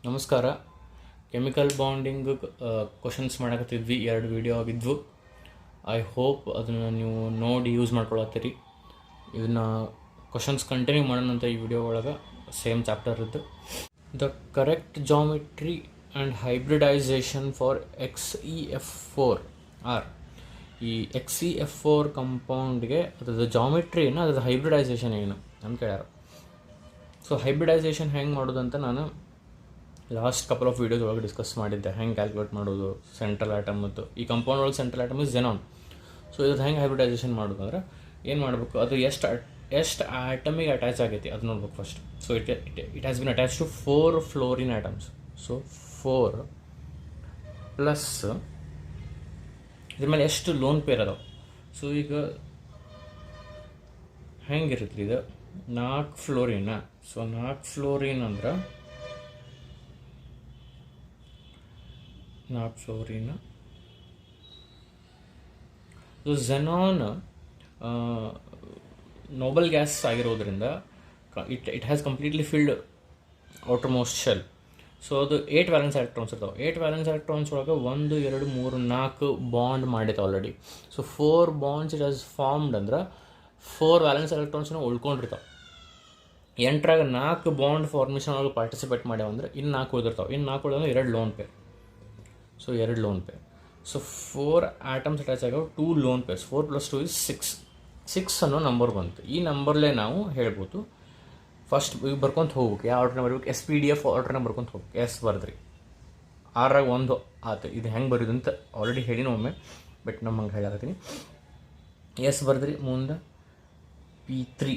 ನಮಸ್ಕಾರ. Chemical bonding questions ಮಾಡಕತ್ತಿದ್ವಿ, 2 video ಆಗಿದ್ವು. I hope ಅದನ್ನು ನೀವು ನೋಡಿ ಯೂಸ್ ಮಾಡ್ಕೊಳತ್ತೀರಿ. ಇದನ್ನು ಕ್ವಶನ್ಸ್ ಕಂಟಿನ್ಯೂ ಮಾಡೋಣಂತ ಈ ವಿಡಿಯೋ ಒಳಗೆ. ಸೇಮ್ ಚಾಪ್ಟರ್ ಇದ್ದು the correct geometry and hybridisation for XeF4 ಆರ್. ಈ XeF4 ಕಂಪೌಂಡ್ಗೆ ಅದ್ರದ್ದು ಜಾಮೆಟ್ರಿ ಏನು, ಅದ್ರದ್ದು ಹೈಬ್ರಿಡೈಸೇಷನ್ ಏನು ಅಂತ ಕೇಳ್ಯಾರ. ಸೊ ಹೈಬ್ರಿಡೈಸೇಷನ್ ಹೆಂಗೆ ಮಾಡೋದಂತ ನಾನು ಲಾಸ್ಟ್ ಕಪಲ್ ಆಫ್ ವೀಡಿಯೋಸ್ ಒಳಗೆ ಡಿಸ್ಕಸ್ ಮಾಡಿದ್ದೆ. ಹೆಂಗೆ ಕ್ಯಾಲ್ಕುಲೇಟ್ ಮಾಡೋದು ಸೆಂಟ್ರಲ್ ಆಟಮ್ ಮತ್ತು ಈ ಕಂಪೌಂಡ್ ಒಳಗೆ central atom is xenon. So ಇದು ಹೆಂಗೆ ಹೈಬ್ರಿಡೈಸೇಷನ್ ಮಾಡೋದು ಅಂದ್ರೆ ಏನು ಮಾಡಬೇಕು, ಅದು ಎಷ್ಟು ಆಟಮಿಗೆ ಅಟ್ಯಾಚ್ ಆಗೈತಿ ಅದು ನೋಡ್ಬೇಕು first. So it has been attach to 4 fluorine atoms. So 4 plus ಇದ್ರ ಮೇಲೆ ಎಷ್ಟು ಲೋನ್ ಪೇರ್ ಅದಾವೆ. ಸೊ ಈಗ ಹೆಂಗಿರುತ್ತೆ ಇದು 4 ಫ್ಲೋರಿನ. ಸೊ 4 ಫ್ಲೋರಿನ್ ಅಂದ್ರೆ 4 fluorine. So xenon noble gas ಆಗಿರೋದ್ರಿಂದ it has completely filled outermost shell. So ಅದು 8 ವ್ಯಾಲೆನ್ಸ್ ಎಲೆಕ್ಟ್ರಾನ್ಸ್ ಇರ್ತಾವೆ. 8 ವ್ಯಾಲೆನ್ಸ್ ಎಲೆಕ್ಟ್ರಾನ್ಸ್ ಒಳಗೆ 1 2 3 4 ಬಾಂಡ್ ಮಾಡಿದೆ already. So 4 bonds it has formed ಅಂದ್ರೆ 4 ವ್ಯಾಲೆನ್ಸ್ ಎಲೆಕ್ಟ್ರಾನ್ಸ್ನ ಉಳ್ಕೊಂಡಿರ್ತಾವೆ. 8ರಾಗ 4 ಬಾಂಡ್ ಫಾರ್ಮೇಷನ್ ಒಳಗೆ ಪಾರ್ಟಿಸಿಪೇಟ್ ಮಾಡ್ಯಾವಂದ್ರೆ ಇನ್ನು 4 ಉಳಿದಿರ್ತಾವೆ. ಇನ್ನು 4 ಉಳಿದ್ರೆ 2 loan pair. So 2 loan pair. So 4 atoms attach ಆಗ್ಯಾವ, 2 loan pairs. 4 + 2 = 6. 6 ಅನ್ನೋ ನಂಬರ್ ಬಂತು. ಈ ನಂಬರ್ಲೇ ನಾವು ಹೇಳ್ಬೋದು. ಫಸ್ಟ್ ಈಗ ಬರ್ಕೊಂತ ಹೋಗ್ಬೇಕು. ಯಾವ ಆರ್ಡ್ರನ್ನ ಬರ್ಬೇಕು? SPDF ಆರ್ಡ್ರನ್ನ ಬರ್ಕೊಂತ ಹೋಗ್ಬೇಕು. S ಬರ್ದ್ರಿ, 6ರಾಗ 1 ಆಯ್ತು. ಇದು ಹೆಂಗೆ ಬರೋದು ಅಂತ ಆಲ್ರೆಡಿ ಹೇಳಿನ ಒಮ್ಮೆ, ಬಟ್ ನಮ್ಮ ಹಂಗೆ ಹೇಳತ್ತೀನಿ. S ಬರ್ದ್ರಿ, ಮುಂದೆ P3,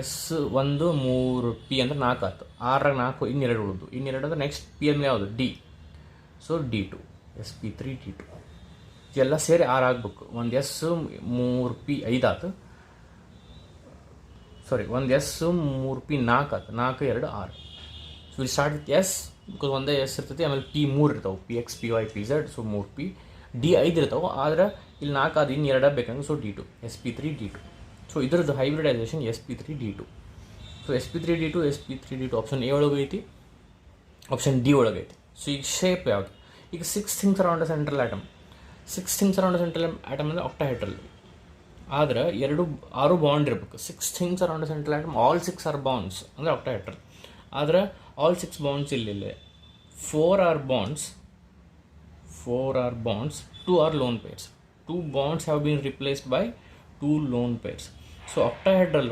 S1 3 P ಅಂದ್ರೆ 4 ಆಯ್ತು. 6ರಾಗ 4, ಇನ್ನೆರಡು ಉಳಿದು. ಇನ್ನೆರಡು ಅಂದ್ರೆ ನೆಕ್ಸ್ಟ್ P ಅಂದ್ರೆ ಯಾವುದು? D. So D2, sp3 D2 ಎಲ್ಲ ಸೇರಿ 6 ಆಗಬೇಕು. ಒಂದು S 3 P 5 ಆಯ್ತು. ಸಾರಿ, ಒಂದು S 3 P 4 ಆಯ್ತು. 4 2 6. So will start with S because ಒಂದೇ S ಇರ್ತೈತಿ. ಆಮೇಲೆ P 3 ಇರ್ತಾವೆ, PX PY PZ. So 3 P. D 5 ಇರ್ತಾವೆ, ಆದ್ರೆ ಇಲ್ಲಿ 4 ಆದ ಇನ್ನು 2 ಬೇಕಂದ್ರೆ so D2, sp3 D2. So ಇದ್ರದ್ದು hybridisation sp3 D2. So sp3 D2 sp3 D2 option A ಒಳಗೈತಿ, ಆಪ್ಷನ್ D ಒಳಗೈತಿ. ಸೊ ಈಗ ಶೇಪ್ ಯಾವುದು? ಈಗ 6 things around a central atom. 6 things around a central atom ಅಂದರೆ ಆಕ್ಟಾಹೆಡ್ರಲ್. ಆದ್ರೆ 6 ಬಾಂಡ್ ಇರಬೇಕು. 6 things around a central atom, all 6 are bonds ಅಂದರೆ octahedral. ಆದರೆ ಆಲ್ 6 ಬಾಂಡ್ಸ್ ಇಲ್ಲ. 4 are bonds, 2 are lone pairs. 2 bonds have been replaced by 2 loan pairs. So octahedral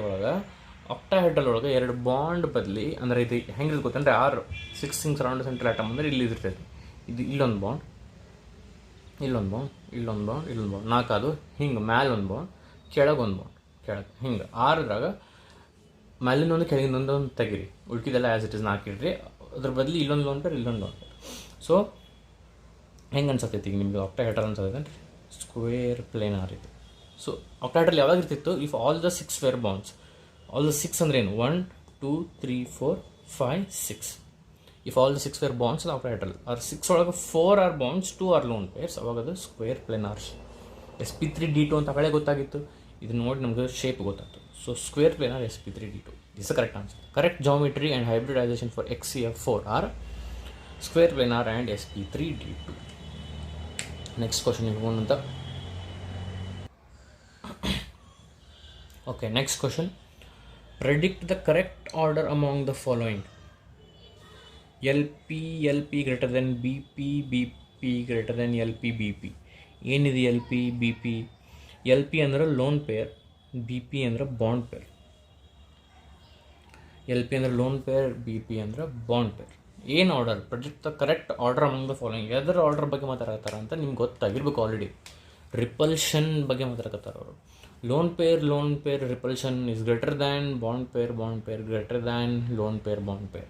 ಒಳಗೆ 2 bond ಬದಲಿ ಅಂದರೆ ಇದು ಹೆಂಗೆ ಗೊತ್ತಂದರೆ 6 ಥಿಂಗ್ಸ್ ಅರೌಂಡ್ ಸೆಂಟ್ರಲ್ ಆಟಮ್ ಅಂದರೆ ಇಲ್ಲಿ ಇರ್ತೈತಿ. ಇದು ಇಲ್ಲೊಂದು ಬಾಂಡ್, ಇಲ್ಲೊಂದು ಬಾಂಡ್, ಇಲ್ಲೊಂದು ಬಾಂಡ್, ಇಲ್ಲೊಂದು ಬಾಂಡ್, 4 ಅದು. ಹಿಂಗೆ ಮ್ಯಾಲೆ ಒಂದು ಬಾಂಡ್, ಕೆಳಗೆ ಒಂದು ಬಾಂಡ್, ಕೆಳಗೆ ಹಿಂಗೆ 6ರಾಗ ಮ್ಯಾಲಿನೊಂದು ಕೆಳಗಿನೊಂದು ತೆಗಿರಿ. ಉಳ್ಕಿದೆಲ್ಲ ಆ್ಯಸ್ ಇಟ್ ಇಸ್ 4 ಇಡ್ರಿ. ಅದ್ರ ಬದಲಿ ಇಲ್ಲೊಂದು ಲೋನ್ ಪೇರ್, ಇಲ್ಲೊಂದು ಲೋನ್ ಪೇರ್. ಸೊ ಹೆಂಗೆ ಅನ್ಸತ್ತೈತಿ ಈಗ ನಿಮಗೆ ಆಕ್ಟಾಹೆಡ್ರಲ್ ಅನ್ಸತ್ತೈತೆ? ಸ್ಕ್ವೇರ್ ಪ್ಲೇನಾರ್ ಇದು. ಸೊ ಆಕ್ಟಾಹೆಡ್ರಲ್ ಯಾವಾಗ ಇರ್ತಿತ್ತು? If all the 6 were bonds. All the 6 ಅಂದ್ರೆ ಏನು? 1 2 3 4 5 6. If all the 6 were bonds ಅದು ಆಕ್ಟಾಹೆಡ್ರಲ್. 6 ಒಳಗೆ 4 are bonds, 2 are lone pairs. ಅವಾಗ ಅದು ಸ್ಕ್ವೇರ್ ಪ್ಲೇನಾರ್. sp3 D2 ಅಂತ ಹಳೆ ಗೊತ್ತಾಗಿತ್ತು. ಇದು ನೋಡಿ ನಮಗೆ ಶೇಪ್ ಗೊತ್ತಾಗ್ತು. So square planar sp3 D2 is the correct answer. Correct geometry and hybridisation for XeF4 are square planar and sp3 D2. Next question ಹೋಗೋಣಂತ. Okay, next question. Predict the correct order among the following: LP greater than BP greater than LP ಏನಿದೆ LP ಅಂದ್ರೆ lone pair, BP ಅಂದ್ರೆ bond pair. LP ಅಂದ್ರೆ lone pair, BP ಅಂದ್ರೆ bond pair. ಏನು order? Predict the correct order among the following. ಯಾವ್ದಾರ order ಬಗ್ಗೆ ಮಾತಾಡ್ತಾರೆ ಅಂತ ನಿಮ್ಗೆ ಗೊತ್ತಾಗಿರ್ಬೇಕು ಆಲ್ರೆಡಿ. ರಿಪಲ್ಷನ್ ಬಗ್ಗೆ ಮಾತಾಡ್ತಾರೆ ಅವರು. Lone pair repulsion is greater than bond pair greater than lone pair bond pair.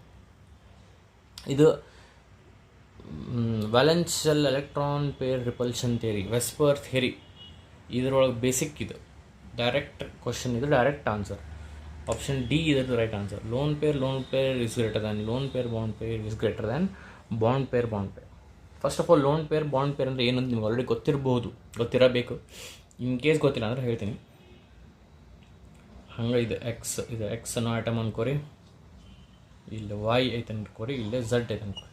ಇದು valence shell electron pair repulsion theory, VSEPR theory. ಇದರೊಳಗೆ ಬೇಸಿಕ್ ಇದು ಡೈರೆಕ್ಟ್ ಕ್ವಶನ್, ಇದು ಡೈರೆಕ್ಟ್ ಆನ್ಸರ್. ಆಪ್ಷನ್ ಡಿ ಇದರದ್ದು right answer. Lone pair is greater than bond pair is greater than bond pair. First of all lone pair bond pair ಅಂದರೆ ಏನಂತ ನಿಮ್ಗೆ already ಗೊತ್ತಿರಬೇಕು. In case ಗೊತ್ತಿಲ್ಲ ಅಂದರೆ ಹೇಳ್ತೀನಿ. ಹಂಗೆ ಇದು ಎಕ್ಸ್ ಅನ್ನೋ ಆಟಮ್ ಅನ್ಕೋರಿ. ಇಲ್ಲಿ ವೈ ಐತೆ ಅನ್ಕೋರಿ, ಇಲ್ಲೇ ಝಡ್ ಐತೆ ಅನ್ಕೋರಿ.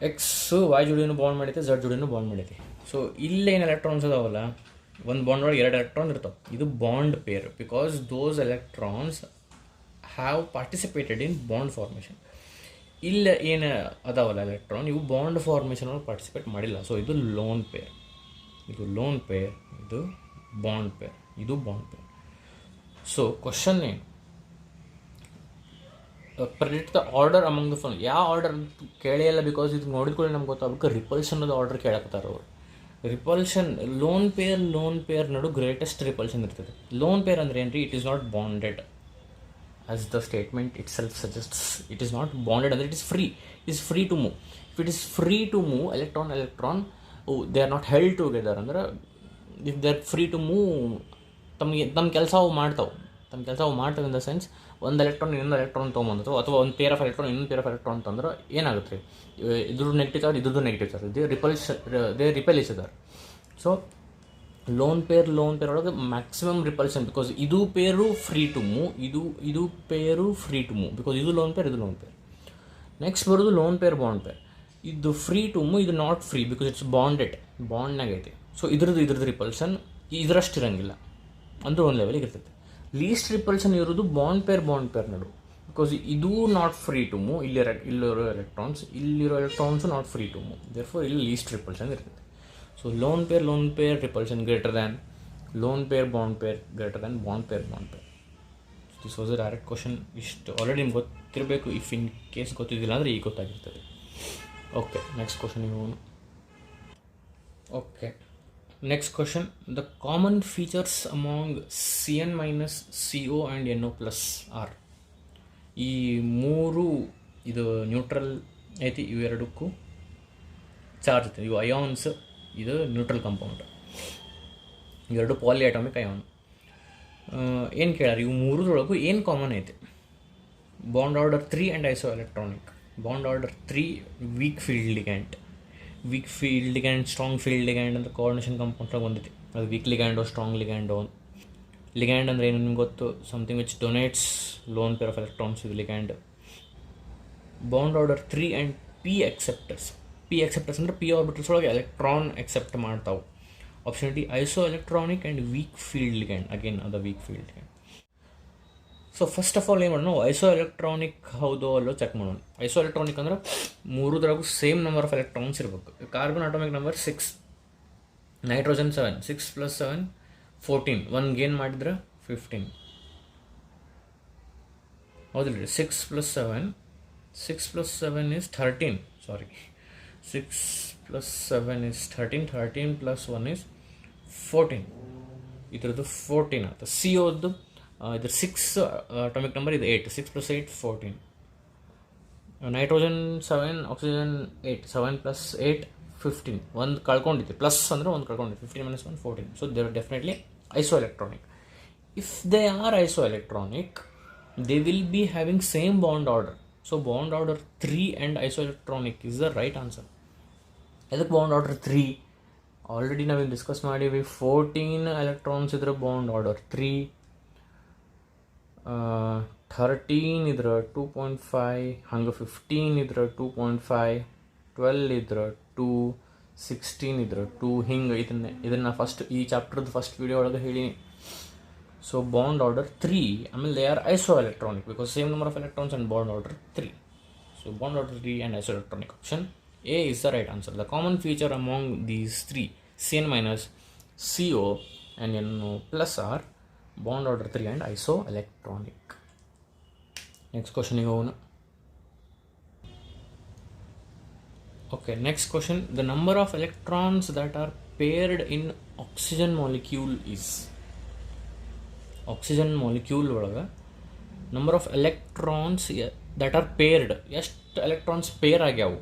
ಎಕ್ಸ್ ವೈ ಜೋಡಿನೂ ಬಾಂಡ್ ಮಾಡೈತೆ, ಝಡ್ ಜೋಡಿನೂ ಬಾಂಡ್ ಮಾಡೈತಿ. ಸೊ ಇಲ್ಲೇನು ಎಲೆಕ್ಟ್ರಾನ್ಸ್ ಅದಾವಲ್ಲ, ಒಂದು ಬಾಂಡ್ ಒಳಗೆ 2 ಎಲೆಕ್ಟ್ರಾನ್ ಇರ್ತಾವೆ. ಇದು bond pair because those electrons have participated in bond formation. ಇಲ್ಲ ಏನು ಅದಾವಲ್ಲ ಎಲೆಕ್ಟ್ರಾನ್, ಇವು ಬಾಂಡ್ ಫಾರ್ಮೇಷನ್ ಒಳಗೆ ಪಾರ್ಟಿಸಿಪೇಟ್ ಮಾಡಿಲ್ಲ. ಸೊ ಇದು ಲೋನ್ ಪೇರ್, ಇದು ಲೋನ್ ಪೇರ್, ಇದು ಬಾಂಡ್ ಪೇರ್, ಇದು ಬಾಂಡ್ ಪೇರ್. ಸೊ ಕ್ವಶನ್ ಏನು, predict the order among the phone. ಯಾವ ಆರ್ಡರ್ ಅಂತ ಕೇಳಿಯಲ್ಲ, ಬಿಕಾಸ್ ಇದು ನೋಡಿದ್ಕೊಳ್ಳಿ ನಮ್ಗೆ ಗೊತ್ತಾಗಬೇಕು. ರಿಪಲ್ಷನ್ ಅದು ಆರ್ಡರ್ ಕೇಳಕತ್ತಾರ ಅವರು. ರಿಪಲ್ಷನ್ ಲೋನ್ ಪೇರ್ ನಡು ಗ್ರೇಟೆಸ್ಟ್ ರಿಪಲ್ಷನ್ ಇರ್ತದೆ. ಲೋನ್ ಪೇರ್ ಅಂದ್ರೆ ಏನು ರೀ, it is not bonded. as the statement itself suggests, it is not bonded, and it is free. It is free to move. If it is free to move, electron, they are not held together. ಅಂದ್ರೆ if they are free to move, ತಮ್ಮ ಕೆಲಸ ಅವು ಮಾಡ್ತಾವೆ in the sense, ಒಂದು electron ಇನ್ನೊಂದು electron ತೊಗೊಂಬಂದ್ರು, ಅಥವಾ ಒಂದು pair of electron ಇನ್ನೊಂದು ಪೇರ್ ಆಫ್ ಎಲೆಕ್ಟ್ರಾನ್ ಅಂತಂದ್ರೆ ಏನಾಗುತ್ತೆ ರೀ, ಇದ್ರದ್ದು ನೆಗೆಟಿವ್ ಚಾರ್ಜ್, ಇದ್ರದ್ದು negative charge, they repel each other. So lone peer ಒಳಗೆ ಮ್ಯಾಕ್ಸಿಮಮ್ ರಿಪಲ್ಷನ್, ಬಿಕಾಸ್ ಇದು ಪೇರು ಫ್ರೀ ಟು ಮೂವ್, ಇದು ಪೇರು ಫ್ರೀ ಟು ಮೂವ್, ಬಿಕಾಸ್ ಇದು ಲೋನ್ ಪೇರ್. ನೆಕ್ಸ್ಟ್ ಬರೋದು ಲೋನ್ ಪೇರ್ ಬಾಂಡ್ ಪೇರ್. ಇದು ಫ್ರೀ ಟು ಮೂವ್, ಇದು ನಾಟ್ ಫ್ರೀ ಬಿಕಾಸ್ ಇಟ್ಸ್ ಬಾಂಡ್ನಾಗ ಐತಿ. ಸೊ ಇದ್ರದ್ದು ರಿಪಲ್ಷನ್ ಇದರಷ್ಟು ಇರಂಗಿಲ್ಲ, ಅಂದ್ರೆ ಒಂದು ಲೆವೆಲಿಗೆ ಇರ್ತೈತೆ. ಲೀಸ್ಟ್ ರಿಪಲ್ಷನ್ ಇರೋದು ಬಾಂಡ್ ಪೇರ್ ನಡು, ಬಿಕಾಸ್ ಇದು ನಾಟ್ ಫ್ರೀ ಟು ಮೂವ್. ಇಲ್ಲಿರೋ electrons not free to move, therefore ಇಲ್ಲಿ ಲೀಸ್ಟ್ ರಿಪಲ್ಷನ್ ಇರ್ತೈತೆ. So lone pair repulsion greater than lone pair bond pair greater than bond pair. This was a direct question. ಇಷ್ಟು already ನಿಮ್ಗೆ ಗೊತ್ತಿರಬೇಕು. If in case ಗೊತ್ತಿದ್ದಿಲ್ಲ ಅಂದರೆ ಈಗ ಗೊತ್ತಾಗಿರ್ತದೆ. Okay, next question next question, the common features among Cn minus CO and NO plus ಆರ್. ಈ ಮೂರು ಇದು ನ್ಯೂಟ್ರಲ್ ಐತಿ, ಇವೆರಡಕ್ಕೂ ಚಾರ್ಜ್ ಐತಿ. ಇವು ಅಯಾನ್ಸ್, ಇದು ನ್ಯೂಟ್ರಲ್ ಕಾಂಪೌಂಡ್, ಎರಡು ಪಾಲಿ ಅಟಾಮಿಕ್ ಅಯಾನ್. ಏನು ಕೇಳ್ಯಾರ, ಇವು ಮೂರರೊಳಗೂ ಏನು ಕಾಮನ್ ಐತೆ? Bond order 3 and isoelectronic. Bond order 3 weak field ligand, strong field ligand ಅಂತ ಕೋಆರ್ಡಿನೇಷನ್ ಕಾಂಪೌಂಡ್ರಾಗ ಬಂದೈತಿ. ಅದು ವೀಕ್ ಲಿಗ್ಯಾಂಡೋ ಸ್ಟ್ರಾಂಗ್ ಲಿಗ್ಯಾಂಡೋ. ಲಿಗ್ಯಾಂಡ್ ಅಂದರೆ ಏನು ನಿಮ್ಗೆ ಗೊತ್ತು, something which donates lone pair of electrons, ಇದು ligand. Bond order 3 and P acceptors ಅಂದರೆ ಪಿ ಆರ್ಬಿಟಲ್ಸ್ ಒಳಗೆ ಎಲೆಕ್ಟ್ರಾನ್ ಅಕ್ಸೆಪ್ಟ್ ಮಾಡ್ತಾವೆ. Option D isoelectronic and weak field ligand, again ಅದು weak field ligand. So first of all ಏನು ಮಾಡೋಣ, iso electronic ಹೌದೋ ಅಲ್ಲೋ check ಮಾಡೋಣ. Iso electronic ಅಂದ್ರೆ ಮೂರದ್ರಾಗೂ same number of electrons ಇರಬೇಕು. Carbon atomic number 6, nitrogen 7, 6 + 7 14, 1 gain ಮಾಡಿದ್ರೆ 15, ಹೌದಿಲ್ಲ ರೀ? 6 + 7 is 13, ಸಾರಿ, 6 + 7 is 13, 13 + 1 is 14. ಇದ್ರದ್ದು 14 ಆಯ್ತು. COದ್ದು ಇದ್ರ 6 ಅಟಾಮಿಕ್ ನಂಬರ್, ಇದು 8, 6 + 8 14. ನೈಟ್ರೋಜನ್ 7, ಆಕ್ಸಿಜನ್ 8, 7 + 8 15, ಒಂದು ಕಳ್ಕೊಂಡಿತ್ತು, ಪ್ಲಸ್ ಅಂದರೆ ಒಂದು ಕಳ್ಕೊಂಡಿತ್ತು, 15 - 1 14. So they are definitely iso electronic. If they are iso electronic, they will be having same bond order. So bond order 3 and isoelectronic is the right answer. Eduk bond order 3 already ನಾವು discuss ಮಾಡಿವಿ. 14 electrons ಇದ್ರೆ bond order 3, 13 ಇದ್ರೆ 2.5, ಹಂಗೆ 15 ಇದ್ರೆ 2.5, 12 ಇದ್ರೆ 2, 16 ಇದ್ರೆ 2, ಹಿಂಗೆ ಇದನ್ನು ಫಸ್ಟ್ ಈ ಚಾಪ್ಟರ್ದು ಫಸ್ಟ್ ವಿಡಿಯೋ ಒಳಗೆ ಹೇಳೀನಿ. So bond order 3, I mean they are isoelectronic because same number of electrons and bond order 3. So bond order 3 and isoelectronic. Option A is the right answer. The common feature among these three, Cn minus, CO and NO plus are bond order 3 and isoelectronic. Next question you go on. Okay, next question. The number of electrons that are paired in oxygen molecule is. Oxygen molecule ಒಳಗೆ number of electrons that are paired, ಎಷ್ಟು electrons pair ಆಗ್ಯಾವು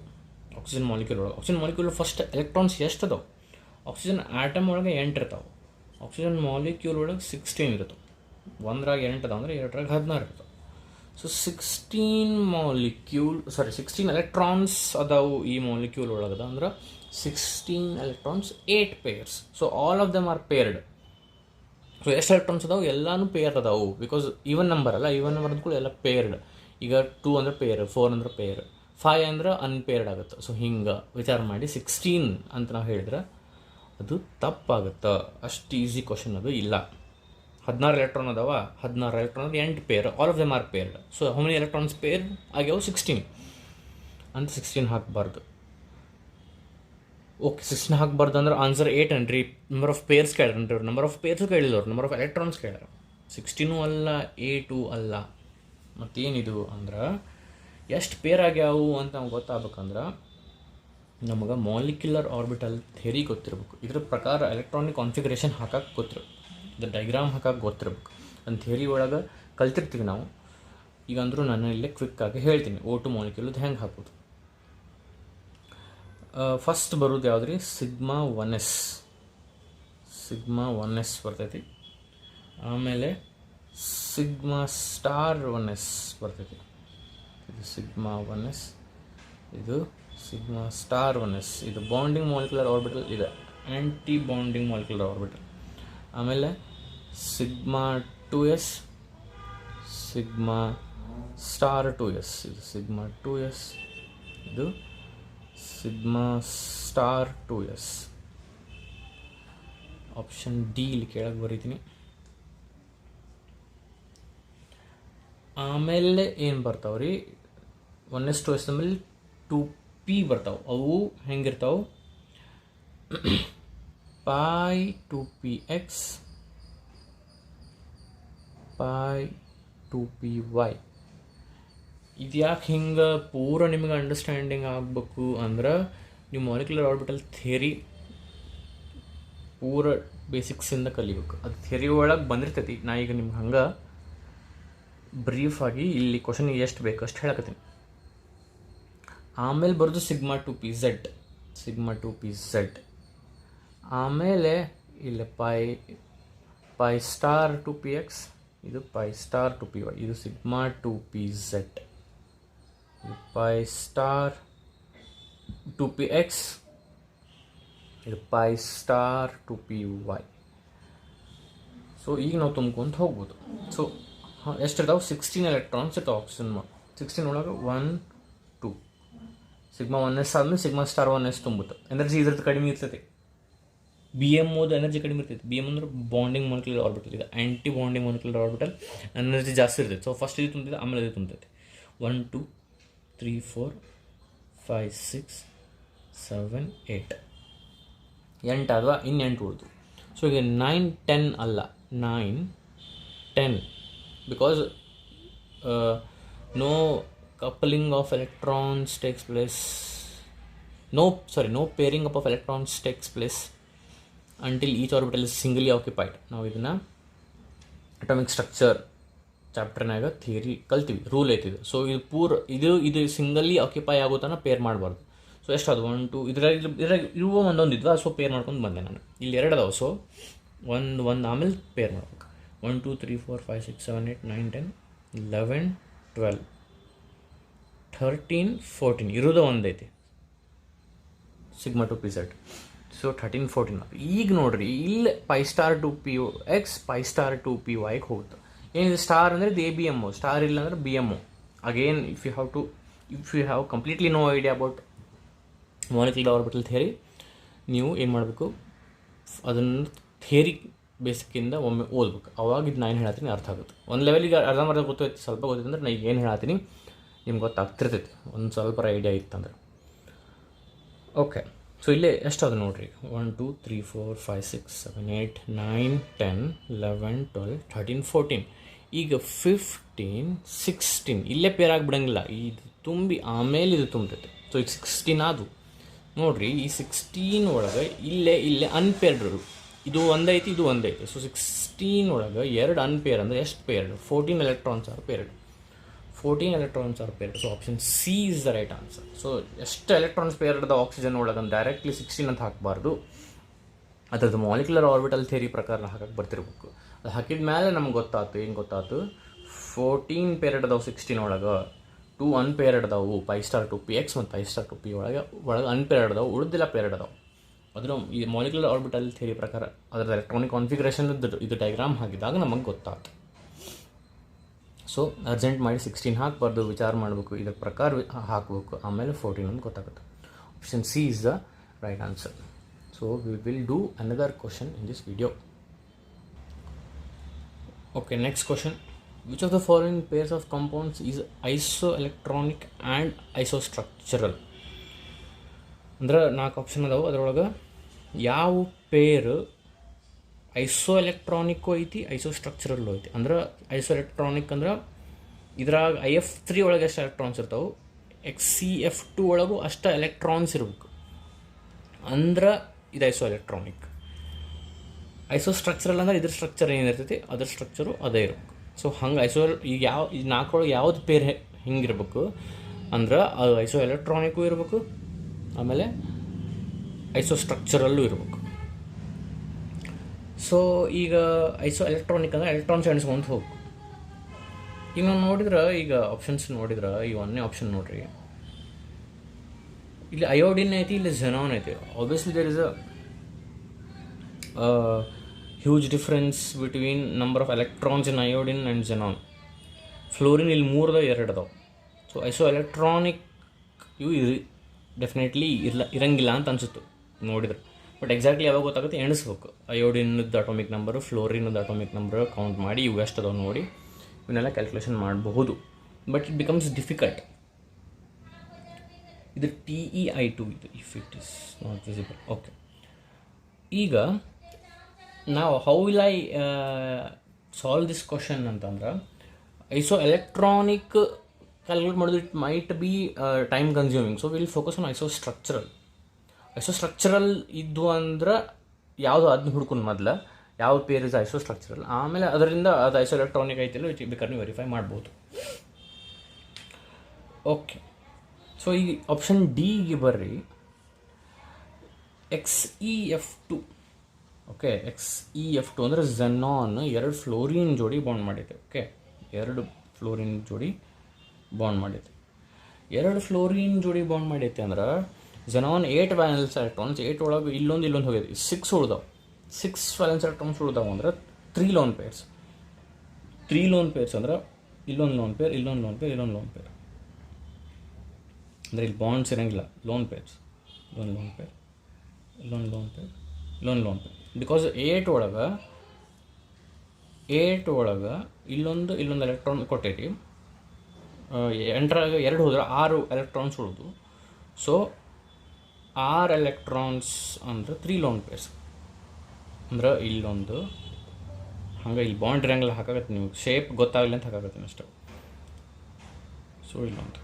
oxygen molecule ಒಳಗೆ. Oxygen molecule first electrons ಎಷ್ಟು ಅದಾವೆ? Oxygen atom ಒಳಗೆ 8 ಇರ್ತಾವೆ, oxygen molecule ಒಳಗೆ 16 ಇರ್ತಾವೆ. 1ರಾಗ 8 ಅದಾವೆ ಅಂದರೆ 2ರಾಗ 16 ಇರ್ತಾವೆ. ಸೊ 16 ಎಲೆಕ್ಟ್ರಾನ್ಸ್ ಅದಾವು ಈ ಮಾಲಿಕ್ಯೂಲ್ ಒಳಗದ, ಅಂದ್ರೆ 16 electrons 8 pairs. So all of them are paired. ಸೊ ಎಷ್ಟು ಎಲೆಕ್ಟ್ರಾನ್ಸ್ ಅದಾವೆ? ಎಲ್ಲಾನು ಪೇರ್ ಅದಾವು, ಬಿಕಾಸ್ ಈವನ್ ನಂಬರ್ ಅಲ್ಲ, ಈವನ್ ನಂಬರ್ ಅಂದ್ಕೊಂಡು ಎಲ್ಲ ಪೇರ್ಡ್. ಈಗ 2 ಅಂದರೆ ಪೇರ್, 4 ಅಂದ್ರೆ ಪೇರ್, 5 ಅಂದ್ರೆ ಅನ್ಪೇರ್ಡ್ ಆಗುತ್ತೆ. ಸೊ ಹಿಂಗೆ ವಿಚಾರ ಮಾಡಿ 16 ಅಂತ ನಾವು ಹೇಳಿದ್ರೆ ಅದು ತಪ್ಪಾಗುತ್ತೆ. ಅಷ್ಟು ಈಸಿ ಕ್ವಶನ್ ಅದು ಇಲ್ಲ. 16 ಎಲೆಕ್ಟ್ರಾನ್ ಅದಾವ, 16 ಎಲೆಕ್ಟ್ರಾನ್ ಅದು 8 pair, all of them are paired. So how many electrons pair ಆಗ್ಯಾವ? 16 ಅಂತ 16 ಹಾಕಬಾರ್ದು. ಓಕೆ, 16 ಹಾಕಬಾರ್ದು ಅಂದ್ರೆ ಆನ್ಸರ್ 8 ಅನ್ರಿ. ನಂಬರ್ ಆಫ್ ಪೇರ್ಸ್ ಕೇಳ್ರಿ, ನಂಬರ್ ಆಫ್ ಪೇರ್ಸು ಕೇಳಿದವ್ರು, ನಂಬರ್ ಆಫ್ ಎಲೆಕ್ಟ್ರಾನ್ಸ್ ಕೇಳ್ಯಾರ. 16 ಅಲ್ಲ, 8 ಅಲ್ಲ. ಮತ್ತೇನಿದು ಅಂದ್ರೆ ಎಷ್ಟು ಪೇರ್ ಆಗ್ಯಾವು ಅಂತ ನಮ್ಗೆ ಗೊತ್ತಾಗಬೇಕಂದ್ರೆ ನಮಗೆ ಮಾಲಿಕ್ಯುಲರ್ ಆರ್ಬಿಟಲ್ ಥಿಯರಿ ಗೊತ್ತಿರಬೇಕು. ಇದ್ರ ಪ್ರಕಾರ ಎಲೆಕ್ಟ್ರಾನಿಕ್ ಕಾನ್ಫಿಗರೇಷನ್ ಹಾಕಕ್ಕೆ ಗೊತ್ತಿರಬೇಕು, ಇದು ಡೈಗ್ರಾಮ್ ಹಾಕಕ್ಕೆ ಗೊತ್ತಿರಬೇಕು. ಒಂದು ಥಿಯರಿ ಒಳಗೆ ಕಲ್ತಿರ್ತೀವಿ ನಾವು. ಈಗ ಅಂದರೂ ನಾನು ಇಲ್ಲೇ ಕ್ವಿಕ್ಕಾಗಿ ಹೇಳ್ತೀನಿ O2 ಮಾಲಿಕ್ಯೂಲದ್ದು ಹೆಂಗೆ ಹಾಕೋದು. ಫಸ್ಟ್ ಬರೋದು ಯಾವ್ದು ರೀ? ಸಿಗ್ಮಾ 1s ಬರ್ತೈತಿ. ಆಮೇಲೆ ಸಿಗ್ಮಾ ಸ್ಟಾರ್ 1s ಬರ್ತೈತಿ. ಇದು ಸಿಗ್ಮಾ 1s, ಇದು ಸಿಗ್ಮಾ ಸ್ಟಾರ್ 1s. ಇದು ಬಾಂಡಿಂಗ್ ಮಾಲಿಕ್ಯುಲರ್ ಆರ್ಬಿಟಲ್, ಇದು ಆ್ಯಂಟಿ ಬಾಂಡಿಂಗ್ ಮಾಲಿಕ್ಯುಲರ್ ಆರ್ಬಿಟಲ್. ಆಮೇಲೆ sigma 2s, sigma star 2s. ಇದು ಸಿಗ್ಮಾ 2s, ಇದು sigma star 2s. Option D ಇಲ್ಲಿ ಕೆಳಗೆ ಬರೀತೀನಿ. ಆಮೇಲೆ ಏನು ಬರ್ತಾವ್ರಿ? 1s 2s ಆಮೇಲೆ 2p ಬರ್ತಾವೆ. ಅವು ಹೆಂಗಿರ್ತಾವೆ? Pi 2px, pi 2py. ಇದು ಯಾಕೆ ಹಿಂಗೆ ಪೂರ ನಿಮಗೆ ಅಂಡರ್ಸ್ಟ್ಯಾಂಡಿಂಗ್ ಆಗಬೇಕು ಅಂದ್ರೆ ನೀವು ಮಾಲಿಕ್ಯುಲರ್ ಆರ್ಬಿಟಲ್ ಥಿಯರಿ ಪೂರ ಬೇಸಿಕ್ಸಿಂದ ಕಲಿಬೇಕು. ಅದು ಥಿಯರಿ ಒಳಗೆ ಬಂದಿರ್ತೈತಿ. ನಾ ಈಗ ನಿಮ್ಗೆ ಹಂಗೆ ಬ್ರೀಫಾಗಿ ಇಲ್ಲಿ ಕ್ವಶನಿಗೆ ಎಷ್ಟು ಬೇಕು ಅಷ್ಟು ಹೇಳಕತ್ತೀನಿ. ಆಮೇಲೆ ಬರೋದು ಸಿಗ್ಮಾ 2pz, ಸಿಗ್ಮಾ 2pz. ಆಮೇಲೆ ಇಲ್ಲಿ ಪೈ ಸ್ಟಾರ್ 2px, ಇದು ಪೈ ಸ್ಟಾರ್ 2py. ಇದು sigma 2pz, pi star 2px, ಇದು ಪೈ ಸ್ಟಾರ್ 2py. ಸೊ ಈಗ ನಾವು ತುಂಬ್ಕೊಂತ ಹೋಗ್ಬೋದು. ಸೊ ಎಷ್ಟಿರ್ತಾವೆ? 16 ಎಲೆಕ್ಟ್ರಾನ್ಸ್ ಇರ್ತಾವೆ ಆಕ್ಸಿಜನ್. 16 ಒಳಗೆ 1 2 ಸಿಗ್ಮಾ 1s ಆದಮೇಲೆ ಸಿಗ್ಮಾ ಸ್ಟಾರ್ 1s ತುಂಬುತ್ತೆ. ಎನರ್ಜಿ ಇದ್ರದ್ದು ಕಡಿಮೆ ಇರ್ತೈತಿ. BM ಓದು ಎನರ್ಜಿ ಕಡಿಮೆ ಇರ್ತೈತಿ. BM ಅಂದ್ರೆ ಬಾಂಡಿಂಗ್ ಮಾಲಿಕ್ಯುಲರ್ ಆರ್ಬಿಟಲ್, ಇದು ಆ್ಯಂಟಿ ಬಾಂಡಿಂಗ್ ಮಾಲಿಕ್ಯುಲರ್ ಆರ್ಬಿಟಲ್, ಎನರ್ಜಿ ಜಾಸ್ತಿ ಇರ್ತೈತಿ. ಸೊ ಫಸ್ಟ್ ಇದು ತುಂಬಿದೆ, ಆಮೇಲೆ ಇದು ತುಂಬತೈತಿ. 1 2 3 4 5 6 7 8 8 ಆದ್ವಾ, ಇನ್ನು 8 ಉಳಿದು. ಸೊ ಈಗ 9 10 ಅಲ್ಲ, 9 10 because no coupling of electrons takes place, no pairing up of electrons takes place until each orbital is singly occupied. ನಾವು ಇದನ್ನು ಅಟಾಮಿಕ್ ಸ್ಟ್ರಕ್ಚರ್ ಚಾಪ್ಟರ್ನಾಗ ಥಿಯರಿ ಕಲ್ತೀವಿ, ರೂಲ್ ಐತಿದು. ಸೊ ಇದು ಸಿಂಗಲ್ಲಿ ಆಕ್ಯುಪೈ ಆಗೋತನ ಪೇರ್ ಮಾಡಬಾರ್ದು. ಸೊ ಎಷ್ಟು ಅದು 1 2 ಇದ್ರಾಗ ಇರುವ ಒಂದೊಂದು ಇದ್ವಾ. ಸೊ ಪೇರ್ ಮಾಡ್ಕೊಂಡು ಬಂದೆ ನಾನು. ಇಲ್ಲಿ 2 ಅದಾವೆ. ಸೊ ಒಂದು ಆಮೇಲೆ ಪೇರ್ ಮಾಡ್ಬೇಕು. 1 2 3 4 5 6 7 8 9 10 11 12 13 14 ಇರೋದು ಒಂದೈತಿ ಸಿಗ್ಮಾ 2pz. ಸೊ 13 14. ಈಗ ನೋಡ್ರಿ, ಇಲ್ಲಿ pi star 2px pi star 2pyಗೆ ಹೋಗುತ್ತೆ. ಏನಿದೆ ಸ್ಟಾರ್ ಅಂದರೆ ಇದು ABM, ಸ್ಟಾರ್ ಇಲ್ಲ ಅಂದ್ರೆ BM. Again if you have completely no idea about molecular orbital theory, ನೀವು ಏನು ಮಾಡಬೇಕು, ಅದನ್ನು ಥಿಯರಿ ಬೇಸಿಕ್ಕಿಂದ ಒಮ್ಮೆ ಓದ್ಬೇಕು. ಅವಾಗ ಇದು ನಾನು ಹೇಳತ್ತೀನಿ ಅರ್ಥ ಆಗುತ್ತೆ. ಒಂದು ಲೆವೆಲಿಗೆ ಅರ್ಧಂಬರ್ಧ ಗೊತ್ತೈತಿ, ಸ್ವಲ್ಪ ಗೊತ್ತೈತೆ ಅಂದ್ರೆ ನಾನು ಏನು ಹೇಳತ್ತೀನಿ ನಿಮ್ಗೆ ಗೊತ್ತಾಗ್ತಿರ್ತೈತಿ, ಒಂದು ಸ್ವಲ್ಪ ಐಡಿಯಾ ಇತ್ತಂದ್ರೆ. ಓಕೆ, ಸೊ ಇಲ್ಲೇ ಎಷ್ಟಾದ್ರು ನೋಡಿರಿ, 1 2 3 4 5 6 7 8 9 10 11 12 13 14. ಈಗ 15 16 ಇಲ್ಲೇ ಪೇರ್ ಆಗಿಬಿಡಂಗಿಲ್ಲ. ಇದು ತುಂಬಿ ಆಮೇಲೆ ಇದು ತುಂಬ್ತೈತೆ. ಸೊ ಈಗ 16 ಅದು ನೋಡಿರಿ. ಈ 16 ಒಳಗೆ ಇಲ್ಲೇ ಅನ್ಪೇರ್ಡ್, ಇದು ಒಂದೈತಿ ಇದು ಒಂದೈತಿ. ಸೊ 16 ಒಳಗೆ 2 ಅನ್ಪೇರ್ ಅಂದರೆ ಎಷ್ಟು ಪೇರ್ಡ್? 14 electrons R ಪೇರ್ಡ್. 14 electrons are paired. So option C is the right answer. So ಎಷ್ಟು ಎಲೆಕ್ಟ್ರಾನ್ಸ್ ಪೇರ್ಡ್ ಅದ ಆಕ್ಸಿಜನ್ ಒಳಗೆ ಡೈರೆಕ್ಟ್ಲಿ 16 ಅಂತ ಹಾಕಬಾರ್ದು. ಅದ್ರದ್ದು ಮಾಲಿಕ್ಯುಲರ್ ಆರ್ಬಿಟಲ್ ಥಿಯರಿ ಪ್ರಕಾರ ಹಾಕಕ್ಕೆ ಬರ್ತಿರ್ಬೇಕು. ಅದು ಹಾಕಿದ ಮೇಲೆ ನಮ್ಗೆ ಏನು ಗೊತ್ತಾಯ್ತು 14 ಪೇರ್ಡ್ ಅದಾವೆ 16 ಒಳಗೆ, 2 ಅನ್ಪೇರ್ಡ್ ಅದಾವು, ಪೈ ಸ್ಟಾರ್ 2px ಮತ್ತು ಪೈ ಸ್ಟಾರ್ 2p ಒಳಗೆ ಅನ್ಪೇರ್ಡ್ ಅದಾವೆ, ಉಳಿದಿಲ್ಲ ಪೇರ್ಡ್ ಅದಾವೆ. ಅದನ್ನು ಈ ಮಾಲಿಕ್ಯುಲರ್ ಆರ್ಬಿಟಲ್ ಥಿಯರಿ ಪ್ರಕಾರ ಅದರ ಎಲೆಕ್ಟ್ರಾನಿಕ್ ಕಾನ್ಫಿಗರೇಷನ್ ಇದು ಡೈಗ್ರಾಮ್ ಹಾಕಿದಾಗ ನಮಗೆ ಗೊತ್ತಾಯ್ತು. ಸೊ ಅರ್ಜೆಂಟ್ ಮಾಡಿ 16 ಹಾಕಬಾರ್ದು, ವಿಚಾರ ಮಾಡಬೇಕು, ಇದರ ಪ್ರಕಾರ ಹಾಕಬೇಕು, ಆಮೇಲೆ 14 ಅಂತ ಗೊತ್ತಾಗುತ್ತೆ. Option C is the right answer. So we will do another question in this video. Okay, next question. Which of the following pairs of compounds is isoelectronic and isostructural? ಅಂದ್ರೆ 4 ಆಪ್ಷನ್ ಅದಾವೆ. ಅದರೊಳಗೆ ಯಾವ ಪೇರ್ ಐಸೋ ಎಲೆಕ್ಟ್ರಾನಿಕ್ಕು ಐತಿ, ಐಸೋಸ್ಟ್ರಕ್ಚರಲ್ಲು ಐತಿ? ಅಂದ್ರೆ iso electronic ಅಂದ್ರೆ ಇದ್ರಾಗ IF3 ಒಳಗೆ ಎಷ್ಟು ಎಲೆಕ್ಟ್ರಾನ್ಸ್ ಇರ್ತಾವೆ, XCF2 ಒಳಗೂ ಅಷ್ಟು ಎಲೆಕ್ಟ್ರಾನ್ಸ್ ಇರಬೇಕು, ಅಂದ್ರೆ ಇದು ಐಸೋ ಎಲೆಕ್ಟ್ರಾನಿಕ್. ಐಸೋಸ್ಟ್ರಕ್ಚರಲ್ ಅಂದ್ರೆ ಇದ್ರ ಸ್ಟ್ರಕ್ಚರ್ ಏನಿರ್ತೈತಿ ಅದ್ರ ಸ್ಟ್ರಕ್ಚರು ಅದೇ ಇರಬೇಕು. ಸೊ ಹಂಗೆ ಈಗ ಈ 4 ಯಾವ್ದು ಪೇರ್ ಹಿಂಗಿರ್ಬೇಕು ಅಂದ್ರೆ ಅದು ಐಸೋ ಎಲೆಕ್ಟ್ರಾನಿಕ್ಕು ಇರಬೇಕು, ಆಮೇಲೆ ಐಸೋಸ್ಟ್ರಕ್ಚರಲ್ಲೂ ಇರಬೇಕು. ಸೊ ಈಗ ಐಸೋ ಎಲೆಕ್ಟ್ರಾನಿಕ್ ಅಂದರೆ ಎಲೆಕ್ಟ್ರಾನ್ಸ್ ಎಣಿಸ್ಕೊಂತ ಹೋಗ್ಬೇಕು. ಈಗ ನಾವು ನೋಡಿದ್ರೆ, ಈಗ ಆಪ್ಷನ್ಸ್ ನೋಡಿದ್ರೆ, ಈ ಒಂದನೇ ಆಪ್ಷನ್ ನೋಡ್ರಿ, ಇಲ್ಲಿ ಅಯೋಡಿನ್ ಐತಿ, ಇಲ್ಲಿ ಝೆನಾನ್ ಐತಿ. Obviously there is a huge difference between number of electrons in iodine and xenon. Fluorine ಇಲ್ಲಿ 3 ಅದಾವೆ. ಸೊ ಐಸೋ ಎಲೆಕ್ಟ್ರಾನಿಕ್ ಇವು ಡೆಫಿನೆಟ್ಲಿ ಇರಂಗಿಲ್ಲ ಅಂತ ಅನಿಸುತ್ತೆ ನೋಡಿದ್ರೆ. ಬಟ್ ಎಕ್ಸಾಕ್ಟ್ಲಿ ಯಾವಾಗ ಗೊತ್ತಾಗುತ್ತೆ, ಎಣಿಸ್ಬೇಕು. ಅಯೋಡಿನದ್ದು ಅಟೋಮಿಕ್ ನಂಬರು, ಫ್ಲೋರಿನದ್ದು ಅಟೋಮಿಕ್ ನಂಬರು ಕೌಂಟ್ ಮಾಡಿ ಇವು ಎಷ್ಟು ಅದಾವೆ ನೋಡಿ ಇವನ್ನೆಲ್ಲ ಕ್ಯಾಲ್ಕುಲೇಷನ್ ಮಾಡಬಹುದು. But it becomes difficult. ಇದು TeI2 ಇದು, if it is not visible. Okay, ಈಗ ನಾವು how will I solve this question ಅಂತಂದ್ರೆ, ಐಸೋ ಎಲೆಕ್ಟ್ರಾನಿಕ್ ಕ್ಯಾಲ್ಕುಲೇಟ್ ಮಾಡೋದು it might be time consuming. So will focus on isostructural. Isostructural ಇದ್ದು ಅಂದ್ರೆ ಯಾವುದು ಅದನ್ನ ಹುಡ್ಕೊಂಡು ಮೊದಲು ಯಾವ ಪೇರ್ ಇಸ್ ಐಸೋಸ್ಟ್ರಕ್ಚರಲ್, ಆಮೇಲೆ ಅದರಿಂದ ಅದು ಐಸೋ ಎಲೆಕ್ಟ್ರಾನಿಕ್ ಐತಿಲ್ಲ ಬೇಕಾದ್ರೆ ನೀವು ವೆರಿಫೈ ಮಾಡ್ಬೋದು. ಓಕೆ, ಸೊ ಈಗ ಆಪ್ಷನ್ ಡಿಗೆ ಬರ್ರಿ. XeF2. ಓಕೆ, XeF2 ಅಂದರೆ ಝೆನಾನ್ 2 ಫ್ಲೋರಿನ್ ಜೋಡಿ ಬಾಂಡ್ ಮಾಡೈತೆ. ಓಕೆ, 2 ಫ್ಲೋರಿನ್ ಜೋಡಿ ಬಾಂಡ್ ಮಾಡೈತೆ. 2 ಫ್ಲೋರಿನ್ ಜೋಡಿ ಬಾಂಡ್ ಮಾಡೈತೆ ಅಂದ್ರೆ ಝೆನಾನ್ 8 ವ್ಯಾಲೆನ್ಸ್ ಎಲೆಕ್ಟ್ರಾನ್ಸ್, 8 ಒಳಗೆ ಇಲ್ಲೊಂದು ಹೋಗೈತಿ, 6 ಉಳ್ದಾವೆ. 6 ವ್ಯಾಲೆನ್ಸ್ ಎಲೆಕ್ಟ್ರಾನ್ಸ್ ಉಳ್ದಾವೆ ಅಂದ್ರೆ 3 ಲೋನ್ ಪೇರ್ಸ್. 3 ಲೋನ್ ಪೇರ್ಸ್ ಅಂದ್ರೆ ಇಲ್ಲೊಂದು ಲೋನ್ ಪೇರ್, ಇಲ್ಲೊಂದು ಲೋನ್ ಪೇರ್, ಇಲ್ಲೊಂದು ಲೋನ್ ಪೇರ್. ಅಂದರೆ ಇಲ್ಲಿ ಬಾಂಡ್ಸ್ ಇರೋಂಗಿಲ್ಲ, ಲೋನ್ ಪೇರ್ಸ್. ಇಲ್ಲೊಂದು ಲೋನ್ ಪೇರ್, ಇಲ್ಲೊಂದು ಲೋನ್ ಪೇರ್, ಇಲ್ಲೊಂದು ಲೋನ್ ಪೇರ್. ಬಿಕಾಸ್ 8 ಒಳಗೆ ಇಲ್ಲೊಂದು ಎಲೆಕ್ಟ್ರಾನ್ ಕೊಟ್ಟೈತಿ. 8ರಾಗ 2 ಹೋದ್ರೆ 6 ಎಲೆಕ್ಟ್ರಾನ್ಸ್ ಉಳಿದು. ಸೊ 6 ಎಲೆಕ್ಟ್ರಾನ್ಸ್ ಅಂದ್ರೆ 3 ಲೋನ್ ಪೇರ್ಸ್. ಅಂದ್ರೆ ಇಲ್ಲೊಂದು ಹಂಗೆ ಇಲ್ಲಿ ಬಾಂಡ್ ಇರಂಗಿಲ್ಲ, ಹಾಕಾಗತ್ತೆ ನೀವು ಶೇಪ್ ಗೊತ್ತಾಗಲಿ ಅಂತ ಹಾಕಾಗತ್ತೀನಿ ಅಷ್ಟೇ. ಸೊ ಇಲ್ಲೊಂದು,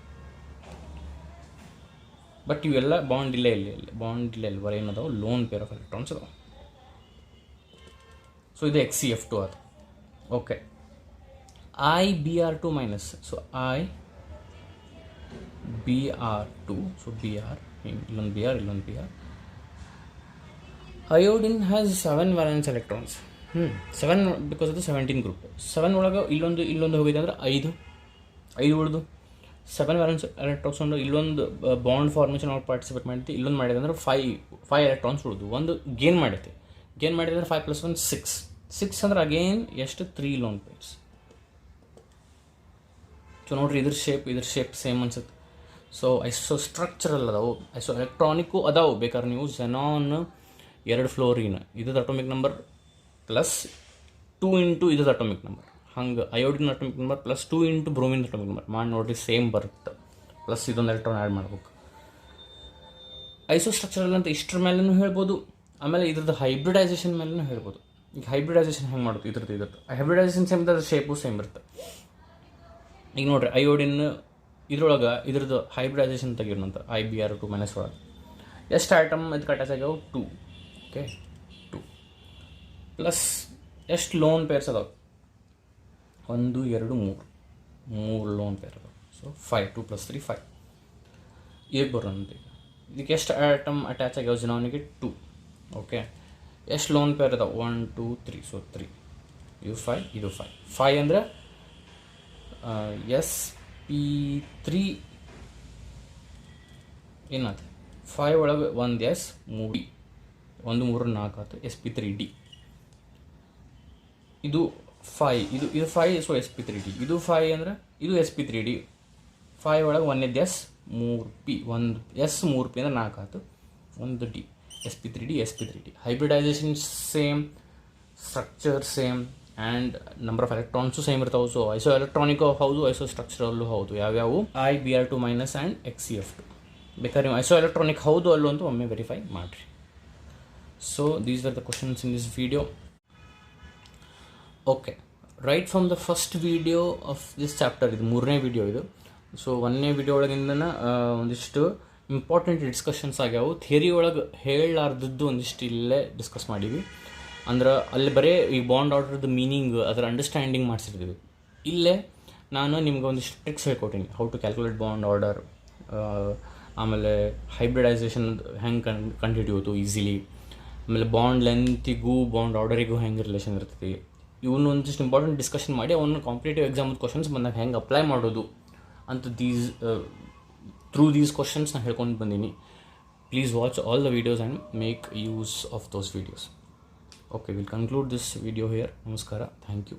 ಬಟ್ ಇವೆಲ್ಲ ಬಾಂಡ್ ಇಲ್ಲ, ಬಾಂಡ್ ಇಲ್ಲ ಬರೀ ಏನದಾವೆ ಲೋನ್ ಪೇರ್ ಆಫ್ ಎಲೆಕ್ಟ್ರಾನ್ಸ್ ಅದಾವೆ. ಸೊ ಇದು XeF2 ಅದು. Okay, IBr2 minus. So IBr2, so BR, ಇಲ್ಲೊಂದು BR, ಇಲ್ಲೊಂದು BR. Iodine has 7 valence electrons. 7 because ಅದು 17 ಗ್ರೂಪ್. 7 ಒಳಗೆ ಇಲ್ಲೊಂದು ಹೋಗಿದೆ ಅಂದರೆ 5 ಉಳಿದು 7 ವ್ಯಾಲೆನ್ಸ್ ಎಲೆಕ್ಟ್ರಾನ್ಸ್ ಒಂದು ಇಲ್ಲೊಂದು ಬಾಂಡ್ ಫಾರ್ಮೇಷನ್ ಅವ್ರು ಪಾರ್ಟಿಸಿಪೇಟ್ ಮಾಡಿದ್ದು. ಇಲ್ಲೊಂದು ಮಾಡಿದೆ ಅಂದರೆ 5 ಎಲೆಕ್ಟ್ರಾನ್ಸ್ ಉಳಿದು. ಒಂದು ಗೇನ್ ಮಾಡಿದೆ ಅಂದರೆ 5 + 1 6 ಅಂದ್ರೆ ಅಗೇನ್ ಎಷ್ಟು 3 ಲೋನ್ ಪೇರ್ಸ್. ಸೊ ನೋಡ್ರಿ, ಇದ್ರ ಶೇಪ್ ಸೇಮ್ ಅನ್ಸುತ್ತೆ. ಸೊ ಐಸೋಸ್ಟ್ರಕ್ಚರಲ್ ಅದಾವು, ಐಸೋ ಎಲೆಕ್ಟ್ರಾನಿಕ್ಕು ಅದಾವು. ಬೇಕಾದ್ರೆ ನೀವು ಝೆನಾನ್ 2 ಫ್ಲೋರಿನ್ ಇದ್ರದ್ದು ಅಟೋಮಿಕ್ ನಂಬರ್ ಪ್ಲಸ್ 2 ಇಂಟು ಇದ್ರದ್ದು ಅಟೋಮಿಕ್ ನಂಬರ್, ಹಂಗೆ iodine atomic number plus 2 into bromine atomic number ಮಾಡಿ ನೋಡ್ರಿ, ಸೇಮ್ ಬರುತ್ತೆ. ಪ್ಲಸ್ ಇದೊಂದು ಎಲೆಕ್ಟ್ರಾನ್ ಆ್ಯಡ್ ಮಾಡ್ಬೇಕು. ಐಸೋಸ್ಟ್ರಕ್ಚರಲ್ ಅಂತ ಇಷ್ಟರ ಮೇಲೂ ಹೇಳ್ಬೋದು, ಆಮೇಲೆ ಇದ್ರದ್ದು ಹೈಬ್ರಿಡೈಸೇಷನ್ ಮೇಲೂ ಹೇಳ್ಬೋದು. ಈಗ ಹೈಬ್ರಿಡೈಸೇಷನ್ ಹೆಂಗೆ ಮಾಡೋದು, ಇದ್ರದ್ದು ಹೈಬ್ರಿಡೈಸೇಷನ್ ಸೇಮ್ ಇರ್ತದೆ, ಶೇಪು ಸೇಮ್ ಇರುತ್ತೆ. ಈಗ ನೋಡಿರಿ, ಅಯೋಡಿನ್ ಇದ್ರದ್ದು ಹೈಬ್ರಿಡೈಸೇಷನ್ ತೆಗಿರೋಂಥ IBr2 ಮೈನಸ್ ಒಳಗೆ ಎಷ್ಟು ಐಟಮ್ ಇದು ಅಟ್ಯಾಚ್ ಆಗ್ಯಾವ 2. ಓಕೆ, 2 ಪ್ಲಸ್ ಎಷ್ಟು ಲೋನ್ ಪೇರ್ಸ್ ಅದಾವೆ 1 2 3 ಲೋನ್ ಪೇರ್ ಅದಾವೆ. ಸೊ 5, 2 + 3 5. ಈಗ ಬರೋಂತ ಇದಕ್ಕೆ ಎಷ್ಟು ಐಟಮ್ ಅಟ್ಯಾಚ್ ಆಗ್ಯಾವ ಝೆನಾನಿಗೆ 2. ಓಕೆ, ಎಷ್ಟು ಲೋನ್ ಪೇರ್ ಅದಾವೆ 1 2 3. ಸೊ 3, ಇದು 5, ಇದು 5 ಅಂದರೆ sp3 ಏನಾಯ್ತು 5 ಒಳಗೆ 1 S 3 1 3 4 ಆಯ್ತು sp3d. ಇದು 5 ಇದು 5, ಸೊ sp3d. ಇದು 5 ಅಂದರೆ ಇದು sp3d. 5 ಒಳಗೆ 1 ಎಸ್ 3p, 1 ಎಸ್ 3p ಅಂದರೆ 4 ಆಯ್ತು, 1 D, sp3d sp3d. Hybridisation same, structure same, and number of electrons same ಇರ್ತಾವೆ. ಸೊ ಐಸೋ ಎಲೆಕ್ಟ್ರಾನಿಕ್ ಹೌದು, ಐಸೋ ಸ್ಟ್ರಕ್ಚರಲ್ಲು ಹೌದು. ಯಾವ್ಯಾವು IBr2- ಆ್ಯಂಡ್ XCF2. ಬೇಕಾದ್ರೆ ನೀವು ಐಸೋ ಎಲೆಕ್ಟ್ರಾನಿಕ್ ಹೌದು ಅಲ್ಲೂ ಅಂತ ಒಮ್ಮೆ ವೆರಿಫೈ ಮಾಡಿರಿ. So these are the questions in this video. Okay, right from the first video of this chapter, ಇದು 3ನೇ ವಿಡಿಯೋ ಇದು. ಸೊ 1ನೇ ವಿಡಿಯೋ ಒಳಗಿಂದನ ಒಂದಿಷ್ಟು ಇಂಪಾರ್ಟೆಂಟ್ ಡಿಸ್ಕಷನ್ಸ್ ಆಗ್ಯಾವು. ಥಿಯರಿ ಒಳಗೆ ಹೇಳಲಾರ್ದದ್ದು ಒಂದಿಷ್ಟು ಇಲ್ಲೇ ಡಿಸ್ಕಸ್ ಮಾಡೀವಿ. ಅಂದ್ರೆ ಅಲ್ಲಿ ಬರೀ ಈ ಬಾಂಡ್ ಆರ್ಡರ್ದು ಮೀನಿಂಗ್, ಅದರ ಅಂಡರ್ಸ್ಟ್ಯಾಂಡಿಂಗ್ ಮಾಡಿಸಿರ್ತೀವಿ. ಇಲ್ಲೇ ನಾನು ನಿಮ್ಗೆ ಒಂದಿಷ್ಟು ಟ್ರಿಕ್ಸ್ ಹೇಳ್ಕೊಟ್ಟಿನಿ, how to calculate bond order, ಆಮೇಲೆ ಹೈಬ್ರಿಡೈಸೇಷನ್ ಹೆಂಗೆ ಕಂಡುಹಿಡಿಯೋದು ಈಸಿಲಿ, ಆಮೇಲೆ ಬಾಂಡ್ ಲೆಂತಿಗೂ ಬಾಂಡ್ ಆರ್ಡರಿಗೂ ಹೆಂಗೆ ರಿಲೇಷನ್ ಇರ್ತೈತಿ, ಇವನು ಒಂದಿಷ್ಟು ಇಂಪಾರ್ಟೆಂಟ್ ಡಿಸ್ಕಷನ್ ಮಾಡಿ ಅವನ್ನ ಕಾಂಪಿಟೇಟಿವ್ ಎಕ್ಸಾಮದ ಕ್ವಶನ್ಸ್ ಬಂದಾಗ ಹೆಂಗೆ ಅಪ್ಲೈ ಮಾಡೋದು ಅಂತ ಥ್ರೂ ದೀಸ್ ಕ್ವಶನ್ಸ್ ನಾನು ಹೇಳ್ಕೊಂಡು ಬಂದೀನಿ. Please watch all the videos and make use of those videos. Okay, we'll conclude this video here. Namaskara. Thank you.